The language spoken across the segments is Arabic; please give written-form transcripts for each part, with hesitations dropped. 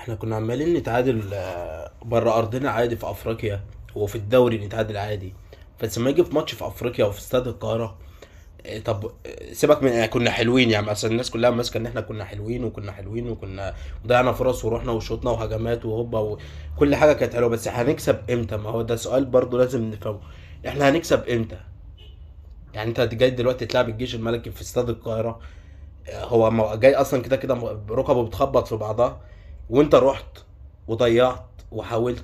احنا كنا عمالين نتعادل بره ارضنا عادي في افريقيا، وفي الدوري نتعادل عادي. بس لما يجي في ماتش في افريقيا وفي استاد القاهره، طب سيبك من كنا حلوين، يعني مثلا الناس كلها ماسكه ان احنا كنا حلوين وكنا حلوين وكنا ضيعنا فرص ورحنا وشوطنا وهجمات وهوبا وكل حاجه كانت حلوه. بس هنكسب امتى؟ ما هو ده سؤال برضو لازم نفهمه. احنا هنكسب امتى؟ يعني انت جاي دلوقتي تلعب الجيش الملكي في استاد القاهره، هو جاي اصلا كده كده ركبه بتخبط في بعضها، وانت رحت وضيعت وحاولت.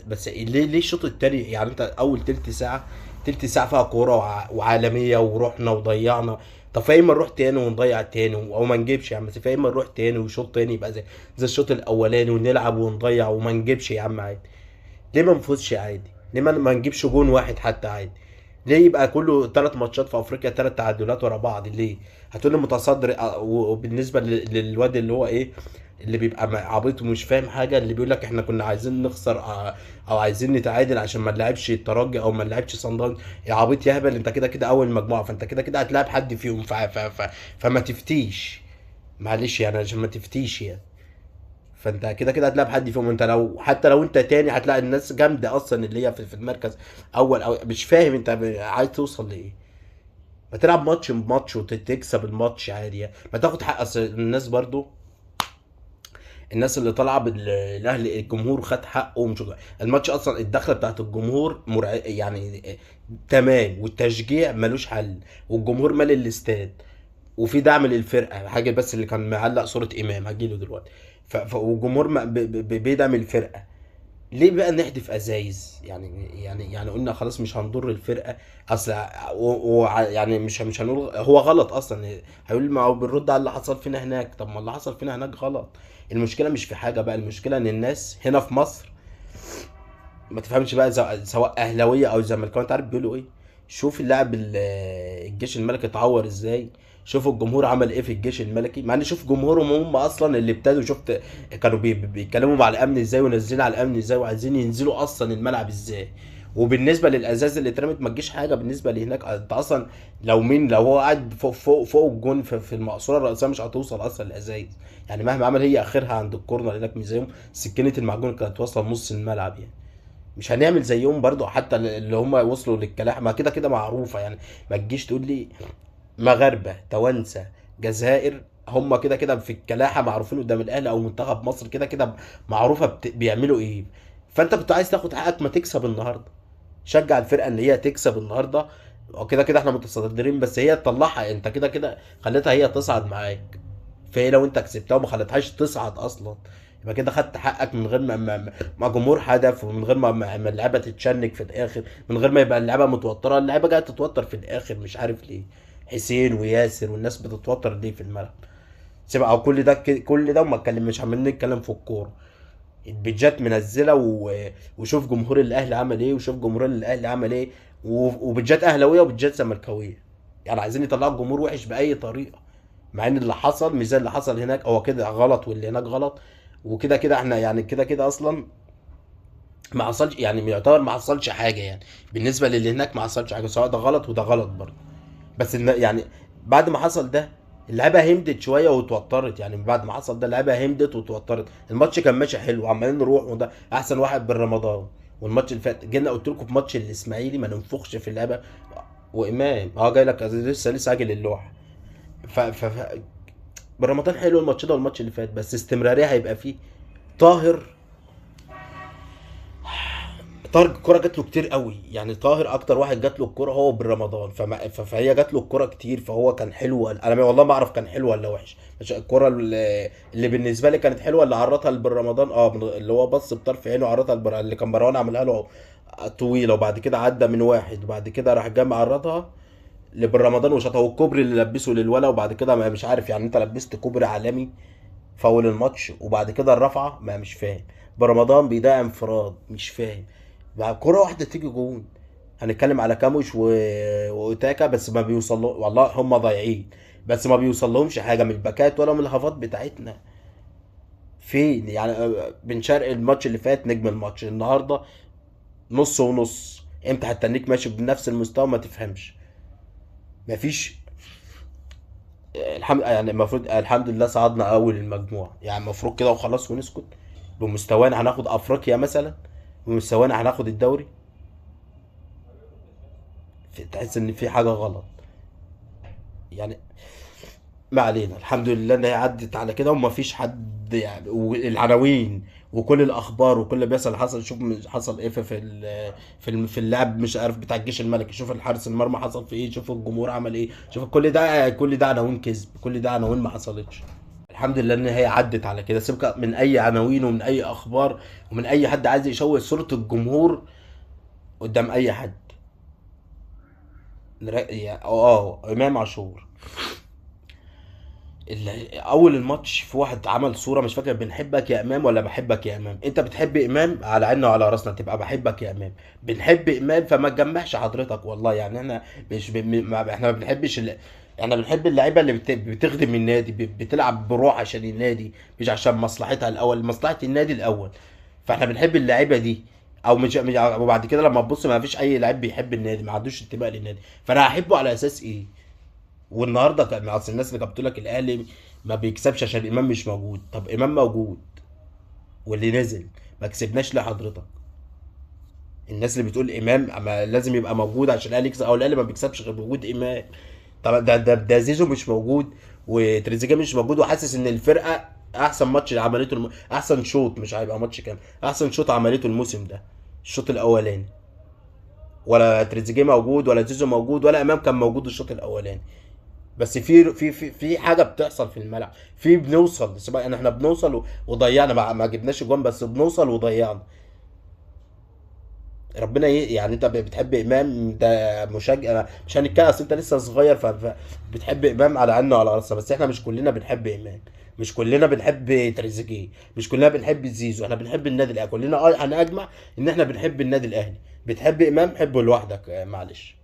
بس ليه الشوط التاني؟ يعني انت اول تلت ساعه، تلت ساعه فيها كوره وعالميه ورحنا وضيعنا. طب فايه ما نروح تاني ونضيع تاني او ما نجيبش يا عم؟ بس فايه ما نروح تاني وشوط تاني يبقى زي الشوط الاولاني ونلعب ونضيع وما نجيبش يا عم عادي؟ ليه ما نفوزش عادي؟ ليه ما نجيبش جون واحد حتى عادي؟ ليه يبقى كله ثلاث ماتشات في افريقيا ثلاث تعادلات ورا بعض؟ ليه؟ هتقول لي متصدر، وبالنسبه للواد اللي هو ايه، اللي بيبقى عبيط ومش فاهم حاجه، اللي بيقول لك احنا كنا عايزين نخسر، او عايزين نتعادل عشان ما نلعبش الترجي او ما نلعبش صن داونز. يا عبيط يا هبل، انت كده كده اول مجموعه، فانت كده كده هتلاعب حد فيهم، فما تفتيش. معلش يعني عشان ما تفتيش يعني. فانت كده كده هتلاعب حد فيهم. انت لو حتى لو انت تاني هتلاقي الناس جامده اصلا اللي هي في المركز اول، او مش فاهم انت عايز توصل لايه. ما تلعب ماتش بماتش وتكسب الماتش عادي يعني. ما تاخد حق، اصل الناس برضو، الناس اللي طالعه بالاهلي الجمهور خد حقه. مش الماتش اصلا الدخله بتاعت الجمهور يعني تمام، والتشجيع ملوش حل، والجمهور مال الاستاد، وفي دعم للفرقه حاجه. بس اللي كان معلق صوره امام هجيله دلوقتي، والجمهور بيدعم الفرقه. ليه بقى نحدف ازايز؟ يعني قلنا خلاص مش هنضر الفرقه. اصل يعني مش هنقول هو غلط اصلا. هيقول ما هو بنرد على اللي حصل فينا هناك. طب ما اللي حصل فينا هناك غلط. المشكله مش في حاجه بقى، المشكله ان الناس هنا في مصر ما تفهمش بقى، سواء اهلاويه او زملكاويه. انت عارف بيقولوا ايه؟ شوف اللاعب الجيش الملكي اتعور ازاي، شوف الجمهور عمل ايه في الجيش الملكي. مع ان شوف جمهورهم هم اصلا اللي ابتدوا. شفت كانوا بيتكلموا مع الامن ازاي ونازلين على الامن ازاي وعايزين ينزلوا اصلا الملعب ازاي. وبالنسبه للازاز اللي اترمت ما تجيش حاجه بالنسبه لهناك. انت اصلا لو هو قاعد فوق الجون في المقصوره الرئيسيه مش هتوصل اصلا الازايز. يعني مهما عمل هي اخرها عند الكورنر هناك، مش زيهم سكينه المعجون كانت واصله نص الملعب يعني. مش هنعمل زيهم برضو حتى اللي هم وصلوا للكلاح، ما كده كده معروفه يعني. ما تجيش تقول لي مغاربه، توانسه، جزائر، هم كده كده في الكلاحه معروفين قدام الاهلي او منتخب مصر كده كده معروفه بيعملوا ايه. فانت كنت عايز تاخد حقك، ما تكسب النهارده، شجع الفرقه اللي هي تكسب النهارده. وكده كده احنا متصدرين، بس هي تطلعها، انت كده كده خليتها هي تصعد معاك. فهي لو انت كسبتها وما خليتهاش تصعد اصلا، يبقى كده خدت حقك من غير ما جمهور هدف، ومن غير ما اللعيبه تتشنج في الاخر، من غير ما يبقى اللعيبه متوتره. اللعيبه جايه تتوتر في الاخر مش عارف ليه. حسين وياسر والناس بتتوتر ليه في الملعب؟ سيبها. او كل ده وما اتكلم، مش عمالين نتكلم في الكوره. البيجات منزله وشوف جمهور الاهلي عمل ايه، وشوف جمهور الاهلي عمل ايه، وبيجات اهلاويه وبيجات زملكاويه. يعني عايزين يطلعوا الجمهور وحش باي طريقه، مع ان اللي حصل مش زي اللي حصل هناك. هو كده غلط واللي هناك غلط. وكده كده احنا يعني كده كده اصلا ما حصلش، يعني يعتبر ما حصلش حاجه يعني. بالنسبه للي هناك ما حصلش حاجه، سواء ده غلط وده غلط برضه. بس يعني بعد ما حصل ده اللعيبه همدت شويه واتوترت. يعني بعد ما حصل ده اللعيبه همدت واتوترت. الماتش كان ماشي حلو، عمالين نروح، وده احسن واحد بالرمضان. والماتش اللي فات جينا قلت لكم في ماتش الاسماعيلي ما ننفخش في اللعبه. وامام جاي لك لسه عاجل اللوحه. برمضان حلو الماتش ده والماتش اللي فات، بس استمراريه هيبقى فيه. طاهر، طاهر الكرة جات له كتير قوي. يعني طاهر اكتر واحد جات له الكرة هو بالرمضان، فهي جات له الكرة كتير، فهو كان حلو. انا والله ما اعرف كان حلو ولا وحش. مش الكرة اللي بالنسبة لي كانت حلوة اللي عرضها بالرمضان، اللي هو بص بطرف عينه عرضها اللي كان مروان عملها له طويلة، وبعد كده عدى من واحد، وبعد كده راح جاي معرضها لبالرمضان وشاطها. والكوبري اللي لبسه للولا، وبعد كده مش عارف يعني انت لبست كوبري عالمي في اول الماتش، وبعد كده الرفعه ما مش فاهم. برمضان بيضيع انفراد مش فاهم. بقى كرة واحدة تيجي جون. هنتكلم على كاموش واوتاكا، بس ما بيوصل له والله، هم ضايعين. بس ما بيوصل لهمش حاجة من الباكات ولا من الهافات بتاعتنا. فين يعني؟ بن شرقي الماتش اللي فات نجم الماتش، النهارده نص ونص. امتى هتنيك ماشي بنفس المستوى؟ ما تفهمش. مفيش. يعني المفروض الحمد لله صعدنا اول المجموعة، يعني المفروض كده وخلاص ونسكت. بمستوانا هناخد افريقيا مثلا؟ بمستوانا هناخد الدوري؟ تحس ان في حاجه غلط يعني. ما علينا، الحمد لله ان هي عدت على كده وما فيش حد يعني، والعناوين وكل الاخبار وكل اللي بيحصل حصل. شوف حصل ايه في اللعب مش عارف بتاع الجيش الملكي، شوف الحارس المرمى حصل في ايه، شوف الجمهور عمل ايه، شوف كل ده عناوين كذب، كل ده عناوين ما حصلتش. الحمد لله ان هي عدت على كده. سيبك من اي عناوين ومن اي اخبار ومن اي حد عايز يشوه صورة الجمهور قدام اي حد. يعني امام عاشور اول الماتش في واحد عمل صوره مش فاكر بنحبك يا امام ولا بحبك يا امام. انت بتحب امام على عيننا وعلى راسنا، تبقى بحبك يا امام. بنحب امام فما تجمعش حضرتك والله يعني. احنا مش احنا ما بنحبش احنا بنحب اللعيبه اللي بتخدم النادي، بتلعب بروح عشان النادي مش عشان مصلحتها الاول، مصلحه النادي الاول. فاحنا بنحب اللعيبه دي. او مش وبعد كده لما تبص ما فيش اي لعيب بيحب النادي، ما عندوش انتماء للنادي. فانا هحبه على اساس ايه؟ والنهارده كان اصل الناس اللي كانت بتقول لك الاهلي ما بيكسبش عشان امام مش موجود. طب امام موجود واللي نزل ما كسبناش ليه حضرتك؟ الناس اللي بتقول امام أما لازم يبقى موجود عشان الاهلي يكسب، او الاهلي ما بيكسبش غير بوجود امام. طب ده زيزو مش موجود وتريزيجيه مش موجود، وحاسس ان الفرقه احسن ماتش عملته احسن شوط، مش هيبقى ماتش كام، احسن شوط عملته الموسم ده الشوط الاولاني. ولا تريزيجيه موجود ولا زيزو موجود ولا امام كان موجود الشوط الاولاني. بس في حاجه بتحصل في الملعب، في بنوصل سيبك ان احنا بنوصل وضيعنا، ما جبناش جوان بس بنوصل وضيعنا. ربنا يعني انت بتحب امام ده مشجع مش هنتكلم، اصل انت لسه صغير فبتحب امام على عيننا وعلى راسنا، بس احنا مش كلنا بنحب امام، مش كلنا بنحب تريزيجيه، مش كلنا بنحب زيزو. احنا بنحب النادي الاهلي كلنا، هنجمع ان احنا بنحب النادي الاهلي. بتحب امام حبه لوحدك، معلش.